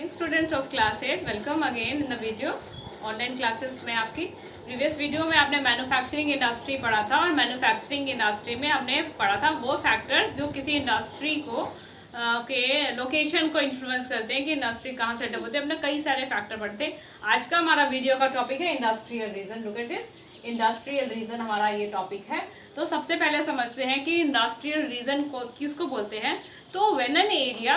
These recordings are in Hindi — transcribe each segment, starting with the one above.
Morning students of class 8, welcome again in the video online classes में। आपकी प्रीवियस वीडियो में आपने मैन्युफैक्चरिंग इंडस्ट्री पढ़ा था और मैन्युफैक्चरिंग इंडस्ट्री में हमने पढ़ा था वो फैक्टर्स जो किसी इंडस्ट्री को के लोकेशन को इन्फ्लुएंस करते हैं कि इंडस्ट्री कहाँ सेटअप होते हैं। हमने कई सारे फैक्टर पढ़ते हैं। आज का हमारा वीडियो का टॉपिक है industrial region. Look at this, industrial region हमारा ये टॉपिक है। तो सबसे पहले समझते हैं कि इंडस्ट्रियल रीजन को किसको बोलते हैं। तो when an area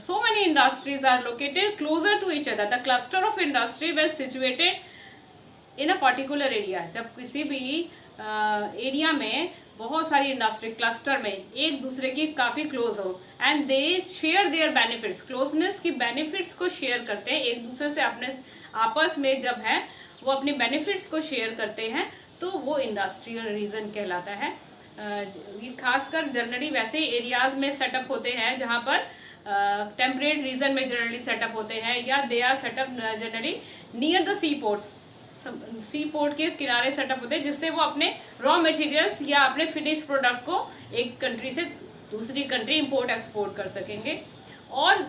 so many industries are located closer to each other, the cluster of industry well situated in a particular area। जब किसी भी एरिया में बहुत सारी इंडस्ट्री क्लस्टर में एक दूसरे की काफी क्लोज हो and they share their benefits, closeness key benefits को शेयर करते हैं एक दूसरे से, अपने आपस में जब है वो अपनी बेनिफिट्स को शेयर करते हैं तो वो इंडस्ट्रियल रीजन कहलाता है। ये खासकर जनरली वैसे एरियाज में सेटअप होते हैं जहां पर टेम्परेट रीजन में जनरली सेटअप होते हैं, या they are setup generally near the sea ports, sea port के किनारे सेटअप होते हैं, जिससे वो अपने रॉ मटेरियल्स या अपने फिनिश प्रोडक्ट को एक कंट्री से दूसरी कंट्री इंपोर्ट एक्सपोर्ट कर सकेंगे। और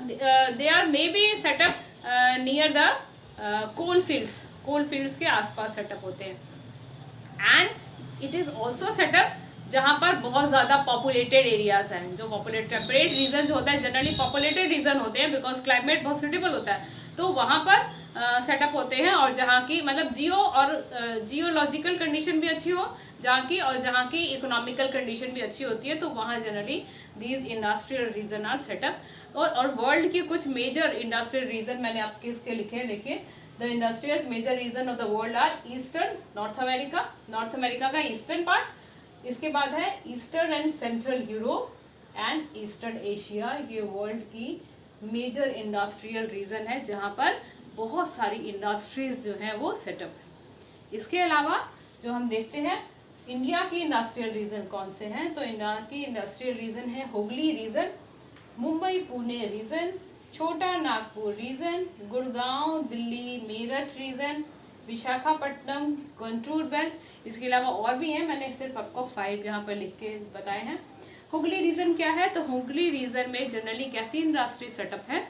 they are may be setup near the coal fields के आसपास सेटअप होते हैं। And it is also setup जहां पर बहुत ज्यादा पॉपुलेटेड एरियाज हैं, जो पॉपुलेटेड टेम्परेट रीजन जो होता है जनरली पॉपुलेटेड रीजन होते हैं बिकॉज क्लाइमेट बहुत सुटेबल होता है, तो वहां पर सेटअप होते हैं। और जहां की मतलब जियोलॉजिकल कंडीशन भी अच्छी हो जहां की, और जहां की इकोनॉमिकल कंडीशन भी अच्छी होती है, तो वहां generally these industrial region are setup. और वर्ल्ड के कुछ मेजर इंडस्ट्रियल रीजन मैंने आपके इसके लिखे हैं, देखिए। The industrial major region of the world are eastern north America का ईस्टर्न पार्ट, इसके बाद है eastern and central Europe and eastern Asia. ये वर्ल्ड की मेजर इंडस्ट्रियल रीजन है जहां पर बहुत सारी इंडस्ट्रीज जो है वो सेटअप है। इसके अलावा जो हम देखते हैं इंडिया की इंडस्ट्रियल रीजन कौन से हैं, तो इंडिया की इंडस्ट्रियल रीजन है Hooghly region, Mumbai Pune region, Chota Nagpur region, Gurgaon Delhi Meerut region, Visakhapatnam, Guntur belt. इसके अलावा और भी हैं, मैंने सिर्फ आपको 5 यहाँ पर लिख के बताए हैं। हुगली रीजन क्या है, तो हुगली रीजन में जनरली कैसी इंडस्ट्री सेटअप है,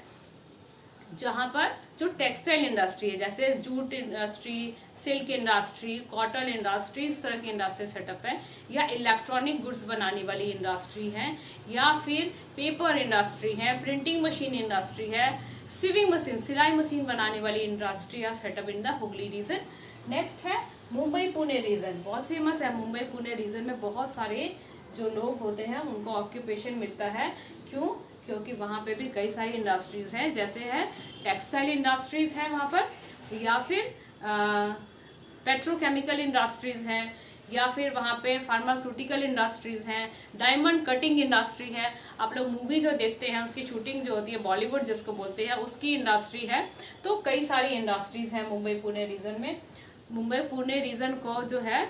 जहां पर जो टेक्सटाइल इंडस्ट्री है जैसे jute industry, silk industry, cotton industry, इस तरह की इंडस्ट्री सेटअप है, या इलेक्ट्रॉनिक गुड्स बनाने वाली इंडस्ट्री है, या फिर पेपर इंडस्ट्री है, प्रिंटिंग मशीन इंडस्ट्री है, स्विमिंग मशीन सिलाई मशीन बनाने वाली इंडस्ट्री या setup in the Hooghly region. Next है मुंबई पुणे रीजन, बहुत फेमस है। मुंबई पुणे रीजन में बहुत सारे जो लोग होते हैं उनको ऑक्यूपेशन मिलता है, क्यों, क्योंकि वहां पे भी कई सारी इंडस्ट्रीज हैं, जैसे है टेक्सटाइल इंडस्ट्रीज है वहां पर, या फिर पेट्रोकेमिकल इंडस्ट्रीज हैं, या फिर वहां पे फार्मास्यूटिकल इंडस्ट्रीज हैं, डायमंड कटिंग इंडस्ट्री है। आप लोग मूवी जो देखते हैं उसकी शूटिंग जो होती है बॉलीवुड जिसको बोलते हैं उसकी इंडस्ट्री है। तो कई सारी इंडस्ट्रीज हैं मुंबई पुणे रीजन में। मुंबई पुणे रीजन को जो है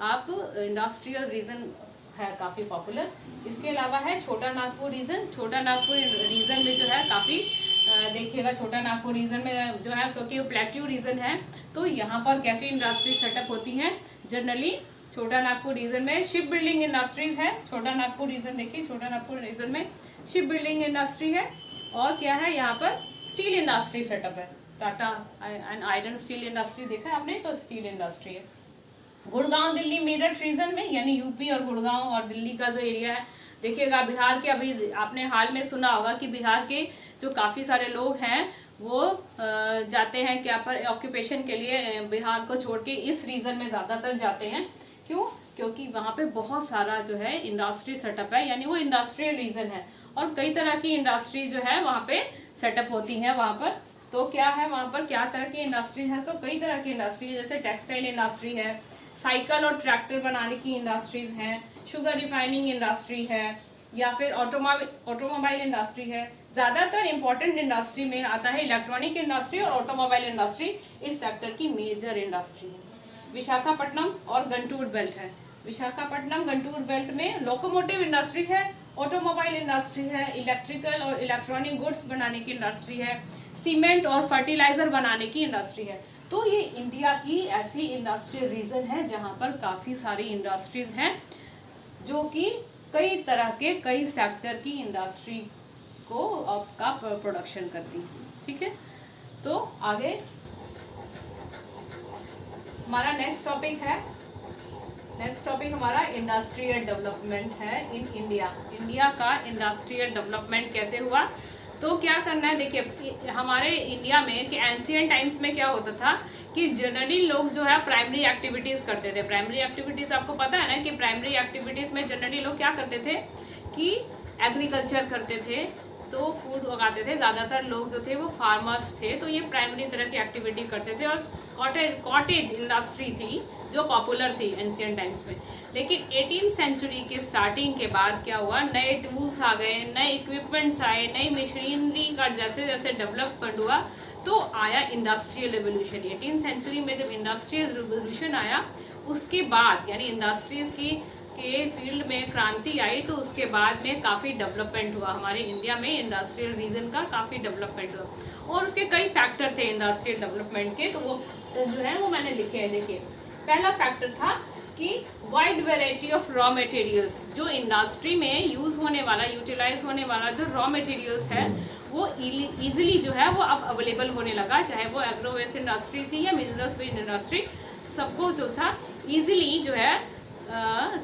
आप इंडस्ट्रियल रीजन है काफी पॉपुलर। इसके अलावा है छोटा नागपुर रीजन। छोटा नागपुर रीजन में जो है काफी देखिएगा, छोटा नागपुर रीजन में जो है क्योंकि प्लेट्यू रीजन है तो यहाँ पर कैसी इंडस्ट्री सेटअप होती है जनरली। छोटा नागपुर रीजन में शिप बिल्डिंग इंडस्ट्रीज है। छोटा नागपुर रीजन देखिए, छोटा नागपुर रीजन में शिप बिल्डिंग इंडस्ट्री है, और क्या है यहाँ पर स्टील इंडस्ट्री सेटअप है। Tata and iron steel industry देखा है आपने, तो स्टील इंडस्ट्री है। गुड़गांव दिल्ली मेरठ रीजन में, यानी यूपी और गुड़गांव और दिल्ली का जो एरिया है, देखिएगा बिहार के, अभी आपने हाल में सुना होगा कि बिहार के जो काफी सारे लोग हैं वो जाते हैं क्या पर ऑक्यूपेशन के लिए, बिहार को छोड़ के इस रीजन में ज्यादातर जाते हैं। क्यों, क्योंकि वहां पे बहुत सारा जो है इंडस्ट्री सेटअप है, यानी वो इंडस्ट्रियल रीजन है, और कई तरह की इंडस्ट्री जो है वहां पे सेटअप होती है वहां पर। तो क्या है वहां पर, क्या तरह की इंडस्ट्री है, तो कई तरह की इंडस्ट्री है, जैसे टेक्सटाइल इंडस्ट्री है, साइकिल और ट्रैक्टर बनाने की इंडस्ट्रीज हैं, शुगर रिफाइनिंग इंडस्ट्री है, या फिर ऑटोमोबाइल इंडस्ट्री है। ज्यादातर इंपॉर्टेंट इंडस्ट्री में आता है इलेक्ट्रॉनिक इंडस्ट्री और ऑटोमोबाइल इंडस्ट्री, इस सेक्टर की मेजर इंडस्ट्री है। विशाखापट्टनम और गंटूर बेल्ट है। विशाखापट्टनम गंटूर बेल्ट में लोकोमोटिव इंडस्ट्री है, ऑटोमोबाइल इंडस्ट्री है, इलेक्ट्रिकल और इलेक्ट्रॉनिक गुड्स बनाने की इंडस्ट्री है, सीमेंट और फर्टिलाइजर बनाने की इंडस्ट्री है। तो ये इंडिया की ऐसी इंडस्ट्रियल रीजन है जहां पर काफी सारी इंडस्ट्रीज हैं जो कि कई तरह के कई सेक्टर की इंडस्ट्री को का प्रोडक्शन करती है। ठीक है, तो आगे हमारा नेक्स्ट टॉपिक हमारा इंडस्ट्रियल डेवलपमेंट है इन इंडिया। इंडिया का इंडस्ट्रियल डेवलपमेंट कैसे हुआ, तो क्या करना है, देखिए हमारे इंडिया में कि एंशियंट टाइम्स में क्या होता था कि जनरली लोग जो है प्राइमरी एक्टिविटीज करते थे। प्राइमरी एक्टिविटीज आपको पता है ना कि प्राइमरी एक्टिविटीज में जनरली लोग क्या करते थे कि एग्रीकल्चर करते थे, तो फूड उगाते थे। ज़्यादातर लोग जो थे वो फार्मर्स थे, तो ये प्राइमरी तरह की एक्टिविटी करते थे। और कॉटेज इंडस्ट्री थी जो पॉपुलर थी एंशियंट टाइम्स में। लेकिन 18th सेंचुरी के स्टार्टिंग के बाद क्या हुआ, नए टूल्स आ गए, नए इक्विपमेंट्स आए, नई मशीनरी का जैसे जैसे डेवलपमेंट हुआ तो आया इंडस्ट्रियल रिवोल्यूशन। 18th सेंचुरी में जब इंडस्ट्रियल रिवोल्यूशन आया उसके बाद यानी इंडस्ट्रीज के फील्ड में क्रांति आई, तो उसके बाद में काफ़ी डेवलपमेंट हुआ हमारे इंडिया में। इंडस्ट्रियल रीजन का काफ़ी डेवलपमेंट हुआ और उसके कई फैक्टर थे इंडस्ट्रियल डेवलपमेंट के, तो वो फैक्टर जो है वो मैंने लिखे हैं। देखिए, पहला फैक्टर था कि wide variety of raw materials, जो इंडस्ट्री में यूज होने वाला, यूटिलाइज होने वाला जो रॉ मटेरियल्स है वो इजीली जो है वो अब अवेलेबल होने लगा। चाहे वो एग्रो वेस्ट इंडस्ट्री थी या मिनरल्स बेस्ड इंडस्ट्री, सबको जो था इजीली जो है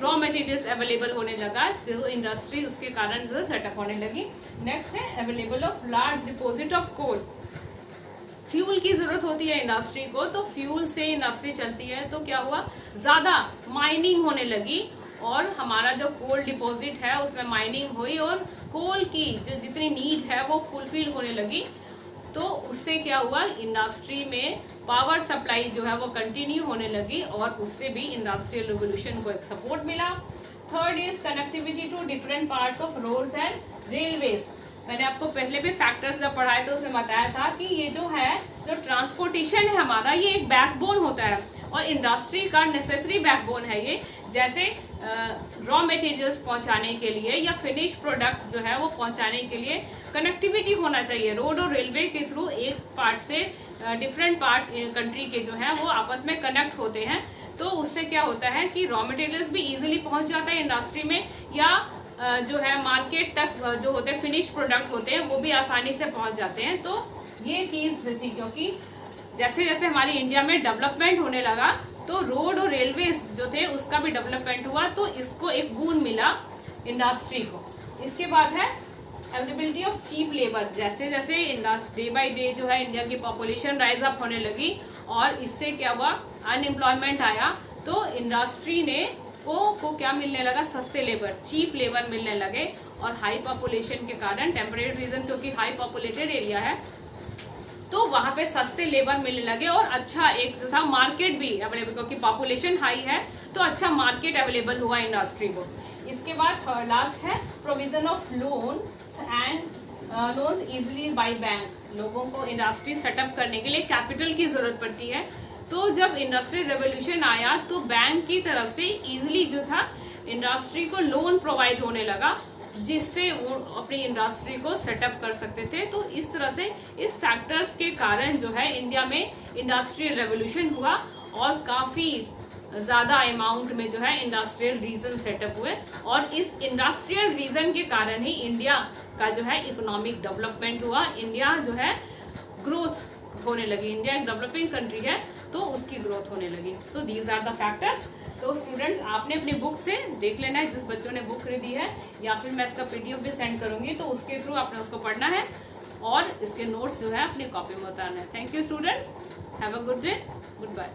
रॉ मटेरियल्स अवेलेबल होने लगा, जो इंडस्ट्री उसके कारण जो सेटअप होने लगी। नेक्स्ट है available of large deposit of coal. Fuel की जरूरत होती है इंडस्ट्री को, तो फ्यूल से इंडस्ट्री चलती है, तो क्या हुआ, ज्यादा माइनिंग होने लगी और हमारा जो कोल डिपॉजिट है उसमें माइनिंग हुई और कोल की जो जितनी नीड है वो फुलफिल होने लगी। तो उससे क्या हुआ, इंडस्ट्री में पावर सप्लाई जो है वो कंटिन्यू होने लगी और उससे भी इंडस्ट्रियल रिवोल्यूशन को एक सपोर्ट मिला। Third is connectivity to different parts of roads and railways. मैंने आपको पहले भी फैक्टर्स जब पढ़ाए तो उसमें बताया था कि ये जो है, जो ट्रांसपोर्टेशन है हमारा, ये एक बैकबोन होता है और इंडस्ट्री का नेसेसरी बैकबोन है ये। जैसे रॉ मटेरियल्स पहुंचाने के लिए या फिनिश प्रोडक्ट जो है वो पहुंचाने के लिए कनेक्टिविटी होना चाहिए। रोड और रेलवे के थ्रू एक पार्ट से डिफरेंट पार्ट कंट्री के जो है वो आपस में कनेक्ट होते हैं, तो उससे क्या होता है कि रॉ मटेरियल्स भी इजीली पहुंच जाता है इंडस्ट्री में, या जो है मार्केट तक जो होते हैं फिनिश प्रोडक्ट होते हैं वो भी आसानी से पहुंच जाते हैं। तो ये चीज थी, क्योंकि जैसे जैसे हमारी इंडिया में डेवलपमेंट होने लगा तो रोड और रेलवे जो थे उसका भी डेवलपमेंट हुआ, तो इसको एक बून मिला इंडस्ट्री को। इसके बाद है अवेलेबिलिटी ऑफ चीप लेबर। जैसे जैसे डे बाय डे जो है इंडिया की पॉपुलेशन राइज अप होने लगी और इससे क्या हुआ, अनएम्प्लॉयमेंट आया, तो इंडस्ट्री ने को क्या मिलने लगा, सस्ते लेबर, चीप लेबर मिलने लगे। और हाई पॉपुलेशन के कारण, टेम्परेरी रीजन क्योंकि हाई पॉपुलेटेड एरिया है, तो वहां पे सस्ते लेबर मिलने लगे और अच्छा एक जो था मार्केट भी अवेलेबल, क्योंकि पॉपुलेशन हाई है तो अच्छा मार्केट अवेलेबल हुआ इंडस्ट्री को। इसके बाद थर्ड लास्ट है provision of loan and loans easily by bank. लोगों को इंडस्ट्री सेटअप करने के लिए कैपिटल की जरूरत पड़ती है, तो जब इंडस्ट्रियल रेवोल्यूशन आया तो बैंक की तरफ से इजीली जो था इंडस्ट्री को लोन प्रोवाइड होने लगा, जिससे वो अपनी इंडस्ट्री को सेटअप कर सकते थे। तो इस तरह से इस फैक्टर्स के कारण जो है इंडिया में इंडस्ट्रियल रेवोल्यूशन हुआ और काफी ज्यादा अमाउंट में जो है इंडस्ट्रियल रीजन सेटअप हुए, और इस इंडस्ट्रियल रीजन के कारण ही इंडिया का जो है इकोनॉमिक डेवलपमेंट हुआ। इंडिया जो है ग्रोथ होने लगी, इंडिया एक डेवलपिंग कंट्री है तो उसकी ग्रोथ होने लगी। तो दीज आर द फैक्टर्स। तो स्टूडेंट्स आपने अपनी बुक से देख लेना है, जिस बच्चों ने बुक खरीदी है, या फिर मैं इसका पीडीएफ भी सेंड करूंगी तो उसके थ्रू आपने उसको पढ़ना है और इसके नोट्स जो है अपनी कॉपी में उतारना है। Thank you students, have a good day, good bye.